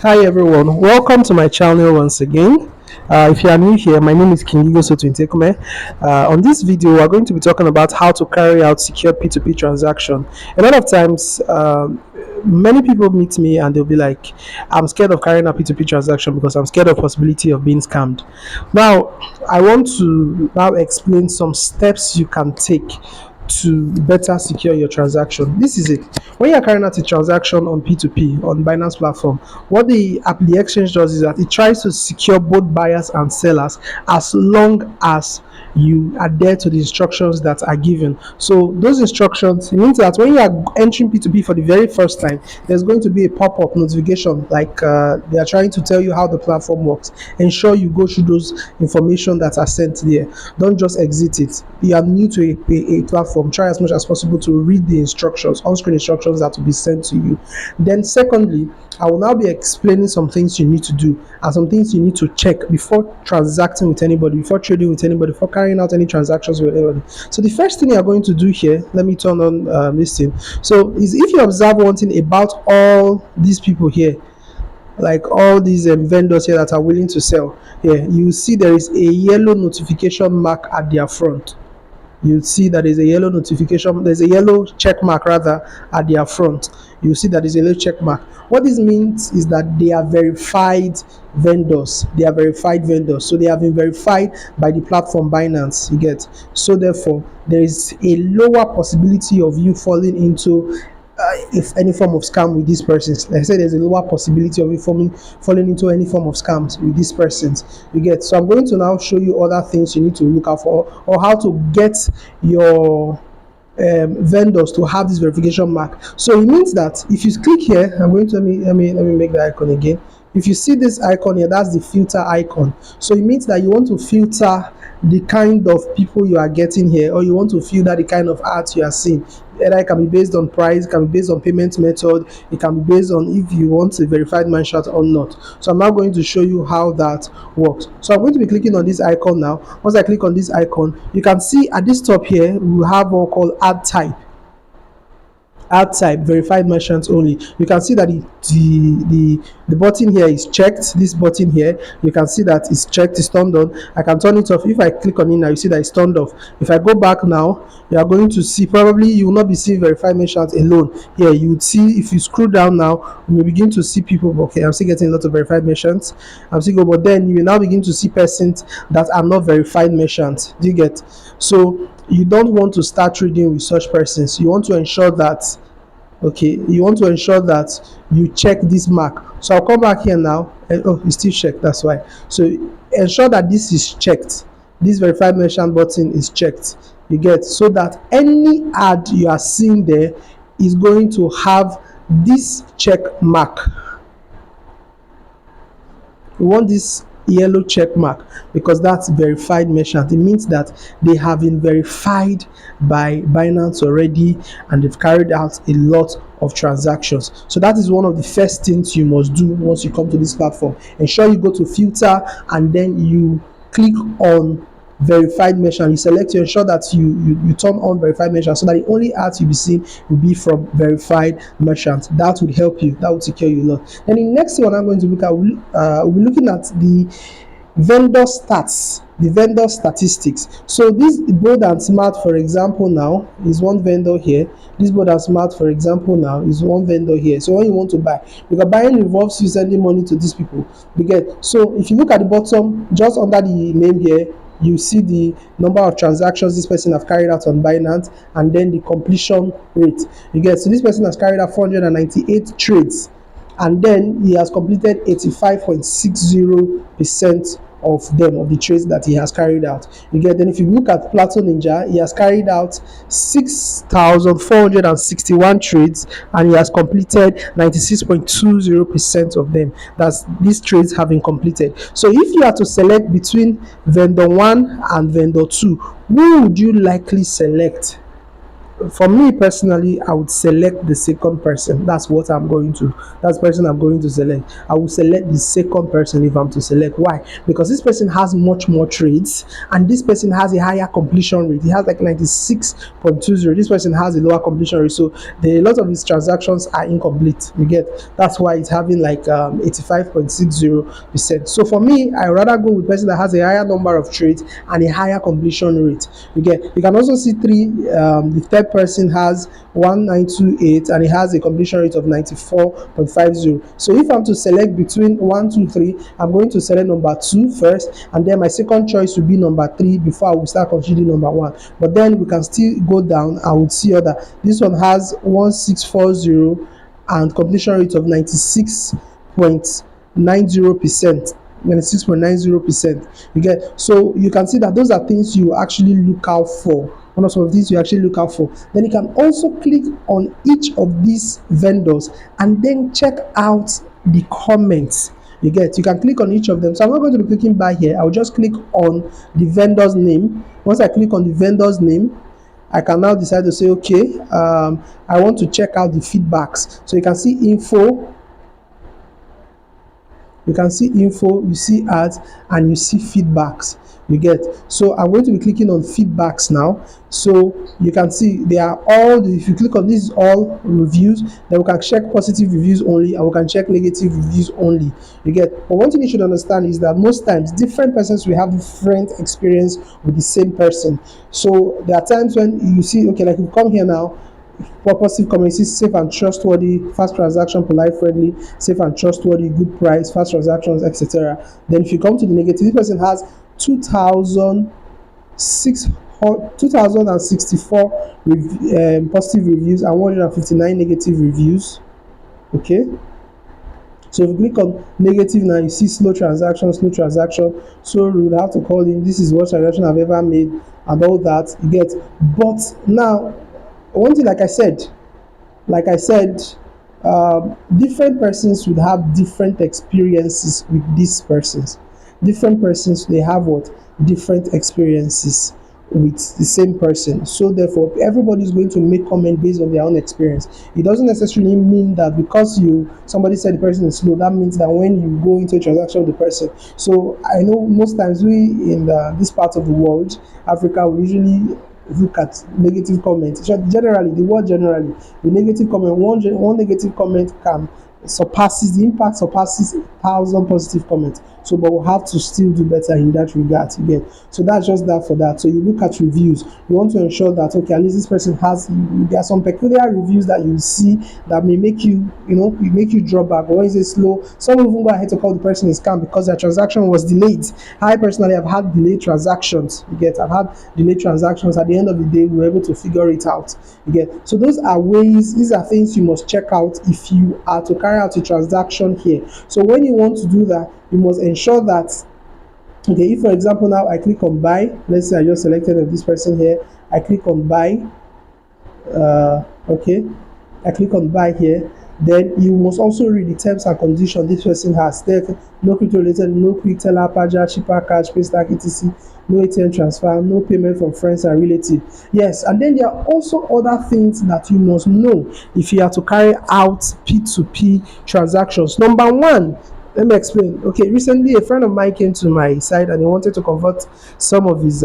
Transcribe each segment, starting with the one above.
Hi everyone, welcome to my channel once again. If you are new here, my name is Kingigo Sotuntekome. On this video, we are going to be talking about how to carry out secure P2P transaction. A lot of times, many people meet me and they'll be like, I'm scared of carrying out P2P transaction because I'm scared of possibility of being scammed. Now, I want to now explain some steps you can take to better secure your transaction. This is it. When you're carrying out a transaction on P2P on Binance platform, what the exchange does is that it tries to secure both buyers and sellers as long as you adhere to the instructions that are given. So those instructions, it means that when you are entering P2P for the very first time, there's going to be a pop-up notification like they are trying to tell you how the platform works. Ensure you go through those information that are sent there. Don't just exit it. You are new to a platform, try as much as possible to read the instructions, on-screen instructions that will be sent to you. Then secondly, I will now be explaining some things you need to do and some things you need to check before transacting with anybody, before trading with anybody, before carrying out any transactions with anybody. So the first thing you're going to do here, let me turn on this thing. So is if you observe one thing about all these people here, like all these vendors here that are willing to sell here, you see there is a yellow notification mark at their front. You see that there's a yellow notification, there's a yellow check mark rather at their front. You see that there's a yellow check mark. What this means is that they are verified vendors. They are verified vendors. So they have been verified by the platform Binance. You get. So therefore, there is a lower possibility of you falling into if any form of scam with these persons. Like I said, there's a lower possibility of you falling into any form of scams with these persons. You get. So I'm going to now show you other things you need to look out for, or how to get your vendors to have this verification mark. So it means that if you click here, I'm going to let me make the icon again. If you see this icon here, that's the filter icon. So it means that you want to filter the kind of people you are getting here, or you want to filter the kind of ads you are seeing. Either it can be based on price, it can be based on payment method, it can be based on if you want a verified merchant or not. So I'm now going to show you how that works. So I'm going to be clicking on this icon now. Once I click on this icon, you can see at this top here we have what called ad type verified merchants only. You can see that the button here is checked. This button here, you can see that it's checked, it's turned on. I can turn it off. If I click on it now, you see that it's turned off. If I go back now, you are going to see, probably you will not be seeing verified merchants alone here. You would see, if you scroll down now, you will begin to see people. Okay, I'm still getting a lot of verified merchants. I'm still but then you will now begin to see persons that are not verified merchants. Do you get? So you don't want to start trading with such persons. You want to ensure that, okay, you want to ensure that you check this mark. So I'll come back here now, and oh, it's still checked, that's why. So ensure that this is checked, this verified merchant button is checked. You get, so that any ad you are seeing there is going to have this check mark. We want this yellow check mark because that's verified merchant. It means that they have been verified by Binance already and they've carried out a lot of transactions. So that is one of the first things you must do once you come to this platform. Ensure you go to filter and then you click on verified merchant. You select, you ensure that you turn on verified merchant so that the only ads you'll be seeing will be from verified merchants. That would help you, that would secure you a lot. Then the next one I'm going to look at, we'll be looking at the vendor stats, the vendor statistics. So this Bold and Smart, for example, now is one vendor here. This Bold and Smart, for example, now is one vendor here. So when you want to buy, because buying involves you sending money to these people. You get. So if you look at the bottom, just under the name here, you see the number of transactions this person has carried out on Binance and then the completion rate. You get, so this person has carried out 498 trades and then he has completed 85.60% of them, of the trades that he has carried out. You get, then if you look at Plato Ninja, he has carried out 6,461 trades and he has completed 96.20% of them. That's, these trades have been completed. So if you are to select between vendor 1 and vendor 2, who would you likely select? for me personally, I would select the second person. That's what I'm going to. That's the person I'm going to select. I will select the second person if I'm to select. Why? Because this person has much more trades, and this person has a higher completion rate. He has like 96.20. This person has a lower completion rate, so a lot of his transactions are incomplete. You get? That's why it's having like 85.60%. So for me, I rather go with person that has a higher number of trades and a higher completion rate. You get? You can also see three. The third person has 1928 and it has a completion rate of 94.50. So if I'm to select between 1, 2, 3, I'm going to select number 2 first, and then my second choice will be number 3 before I will start considering number 1. But then we can still go down. I would see other. This one has 1640 and completion rate of 96.90%. 96.90%. You get? So you can see that those are things you actually look out for. One of some of these you actually look out for. Then you can also click on each of these vendors and then check out the comments. You get? You can click on each of them. So I'm not going to be clicking by here. I'll just click on the vendor's name. Once I click on the vendor's name, I can now decide to say, okay, I want to check out the feedbacks. So you can see info, you see ads, and you see feedbacks. You get? So I'm going to be clicking on feedbacks now. So you can see they are all if you click on this is all reviews. Then we can check positive reviews only, and we can check negative reviews only. You get? But one thing you should understand is that most times different persons will have different experience with the same person. So there are times when you see, okay, like you come here now, positive comment is safe and trustworthy, fast transaction, polite, friendly, safe and trustworthy, good price, fast transactions, etc. Then if you come to the negative, this person has 2064 positive reviews and 159 negative reviews. Okay, so if you click on negative now, you see slow transaction. So we would have to call in, this is what transaction I've ever made, and all that. You get? But now, one thing, like I said, different persons would have different experiences with these persons. Different persons, they have what? Different experiences with the same person. So therefore, everybody is going to make comment based on their own experience. It doesn't necessarily mean that because somebody said the person is slow, that means that when you go into a transaction with the person. So I know most times we in this part of the world, Africa, we usually look at negative comments. Generally, the negative comment, one negative comment can the impact surpasses 1,000 positive comments. So but we'll have to still do better in that regard again. So that's just that for that. So you look at reviews, you want to ensure that, okay, at least this person has, there are some peculiar reviews that you see that may make you, make you draw back. Or when you say slow, some even go ahead to call the person a scam because their transaction was delayed. I personally have had delayed transactions. I've had delayed transactions. At the end of the day, we were able to figure it out. So those are ways, these are things you must check out if you are to carry out a transaction here. So when you want to do that, you must ensure that, okay, if for example now I click on buy, let's say I just selected this person here, I click on buy, okay, I click on buy here, then you must also read the terms and conditions this person has. No crypto related, no quick teller, pager, cheaper cash, paystack, etc. No ATM transfer, no payment from friends and relatives. Yes, and then there are also other things that you must know if you are to carry out P2P transactions. Number one, let me explain. Okay, recently a friend of mine came to my site and he wanted to convert some of his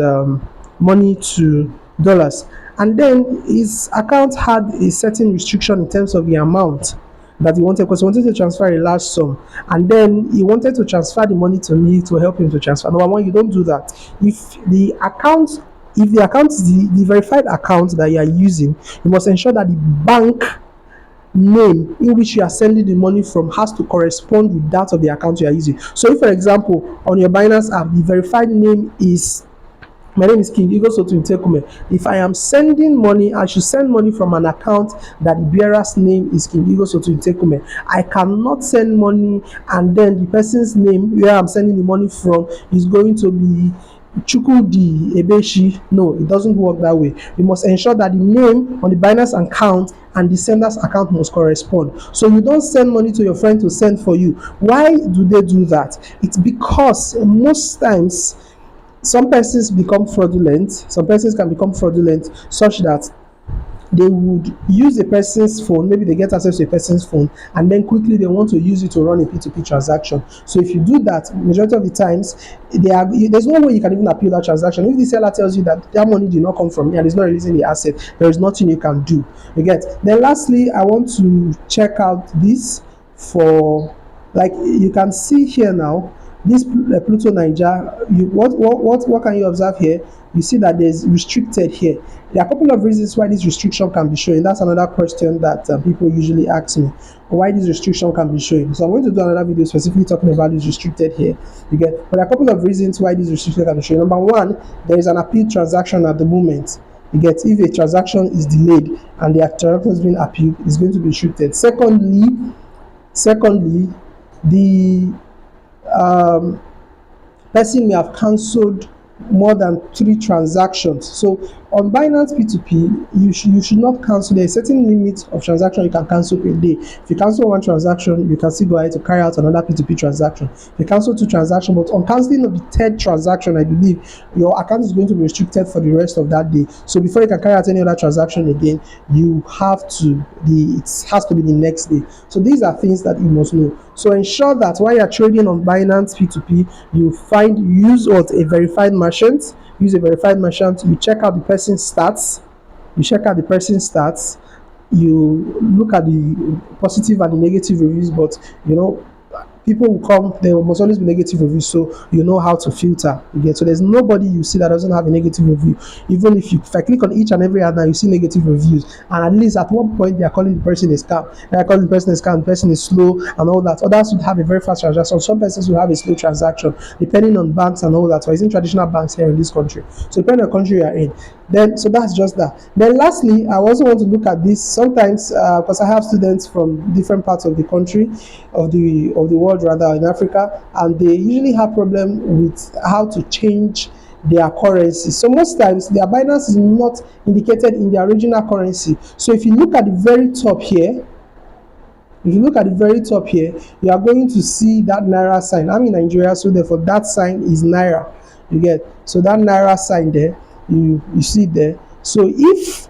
money to dollars, and then his account had a certain restriction in terms of the amount that he wanted, because he wanted to transfer a large sum, and then he wanted to transfer the money to me to help him to transfer. Number one, you don't do that. If the account is the verified account that you are using, you must ensure that the bank name in which you are sending the money from has to correspond with that of the account you are using. So if for example on your Binance app the verified name is, my name is King Eagle Soto Intekume. If I am sending money, I should send money from an account that the bearer's name is King Eagle Soto Intekume. I cannot send money and then the person's name where I'm sending the money from is going to be Chukwudi Ebeshi. No, it doesn't work that way. You must ensure that the name on the Binance account and the sender's account must correspond. So you don't send money to your friend to send for you. Why do they do that? It's because most times some persons become fraudulent. Some persons can become fraudulent such that they would use a person's phone, maybe they get access to a person's phone, and then quickly they want to use it to run a P2P transaction. So if you do that, majority of the times, there's no way you can even appeal that transaction. If the seller tells you that that money did not come from me and is not releasing the asset, there is nothing you can do. You get. Then lastly, I want to check out this for, like you can see here now, this Pluto Niger, what can you observe here? You see that there's restricted here. There are a couple of reasons why this restriction can be showing. That's another question that people usually ask me, why this restriction can be showing. So I'm going to do another video specifically talking about this restricted here. You get, but there are a couple of reasons why this restriction can be showing. Number one, there is an appeal transaction at the moment. You get, if a transaction is delayed and the transaction is being appealed, it's going to be restricted. Secondly, the person may have cancelled more than 3 transactions. So on Binance P2P, you should not cancel. There is a certain limit of transaction you can cancel per day. If you cancel 1 transaction, you can still go ahead to carry out another P2P transaction. If you cancel 2 transactions, but on cancelling of the 3rd transaction, I believe your account is going to be restricted for the rest of that day. So before you can carry out any other transaction again, it has to be the next day. So these are things that you must know. So ensure that while you're trading on Binance P2P, use a verified merchant. Use a verified merchant. You check out the person's stats. You look at the positive and the negative reviews, but people will come, there must always be negative reviews, so you know how to filter. You get. So there's nobody you see that doesn't have a negative review. Even if I click on each and every ad now, you see negative reviews, and at least at one point they are calling the person a scam. They are calling the person a scam, the person is slow and all that. Others would have a very fast transaction. Some persons will have a slow transaction, depending on banks and all that. So it's in traditional banks here in this country. So depending on the country you are in. Then, so that's just that. Then lastly, I also want to look at this sometimes, because I have students from different parts of the country, of the world rather, in Africa, and they usually have problem with how to change their currency. So most times their Binance is not indicated in their original currency. So if you look at the very top here, you are going to see that Naira sign. I'm in Nigeria, so therefore that sign is Naira. You get. So that Naira sign there, you see it there. So if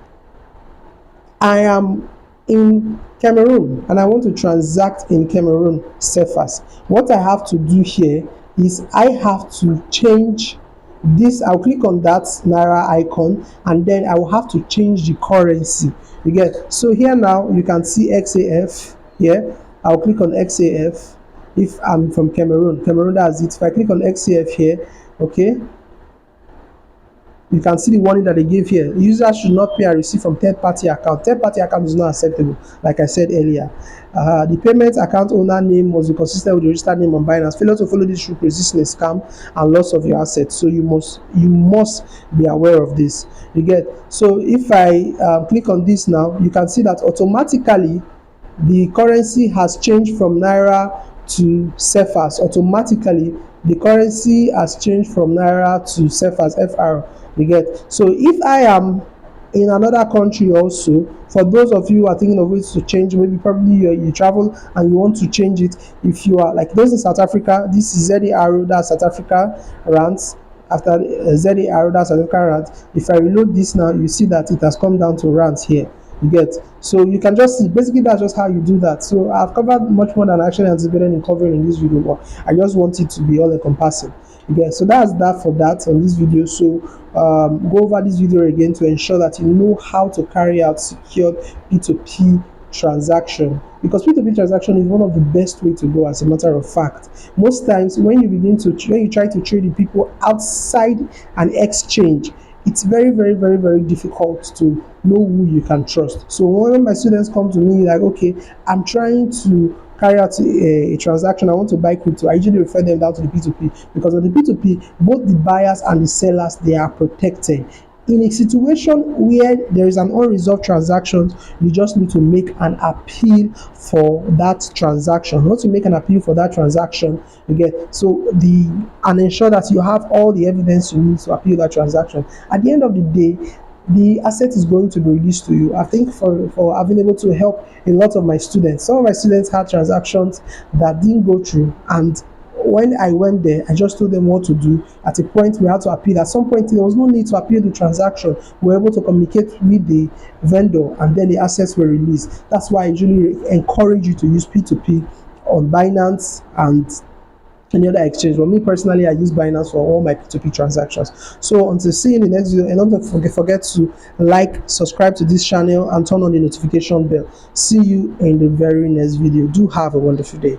I am in Cameroon and I want to transact in Cameroon CFAs, what I have to do here is I have to change this. I'll click on that Naira icon, and then I will have to change the currency. You get. So here now you can see XAF here. I'll click on XAF if I'm from Cameroon. That's it. If I click on XAF here, okay, you can see the warning that they give here. Users should not pay and receive from third-party account. Third-party account is not acceptable, like I said earlier. The payment account owner name must be consistent with the registered name on Binance. Failure to follow this rule results in a scam and loss of your assets. So you must be aware of this. You get. So if I click on this now, you can see that automatically the currency has changed from Naira to CFAs. Automatically the currency has changed from Naira to CFAs, FR. You get. So if I am in another country also, for those of you who are thinking of ways to change, maybe probably you travel and you want to change it. If you are like those in South Africa, this is ZAR, that's South Africa rands. After ZAR, that's South Africa rands. If I reload this now, you see that it has come down to rands here. You get. So you can just see, basically that's just how you do that. So I've covered much more than I actually anticipated in covering in this video, but I just want it to be all encompassing. Okay, so that's that for that on this video. So go over this video again to ensure that you know how to carry out secured P2P transaction, because P2P transaction is one of the best way to go. As a matter of fact, most times when you try to trade with people outside an exchange, it's very difficult to know who you can trust. So when my students come to me like, okay, I'm trying to carry out a transaction, I want to buy crypto, I usually refer them down to the P2P, because on the P2P, both the buyers and the sellers, they are protected. In a situation where there is an unresolved transaction, you just need to make an appeal for that transaction. Not to make an appeal for that transaction, you get. So and ensure that you have all the evidence you need to appeal that transaction. At the end of the day, the asset is going to be released to you. I think for I've been able to help a lot of my students. Some of my students had transactions that didn't go through, and When I went there, I just told them what to do. At a point, we had to appeal. At some point, there was no need to appeal the transaction. We were able to communicate with the vendor, and then the assets were released. That's why I usually encourage you to use P2P on Binance and any other exchange. But me personally, I use Binance for all my P2P transactions. So until seeing the next video, and don't forget to like, subscribe to this channel, and turn on the notification bell. See you in the very next video. Do have a wonderful day.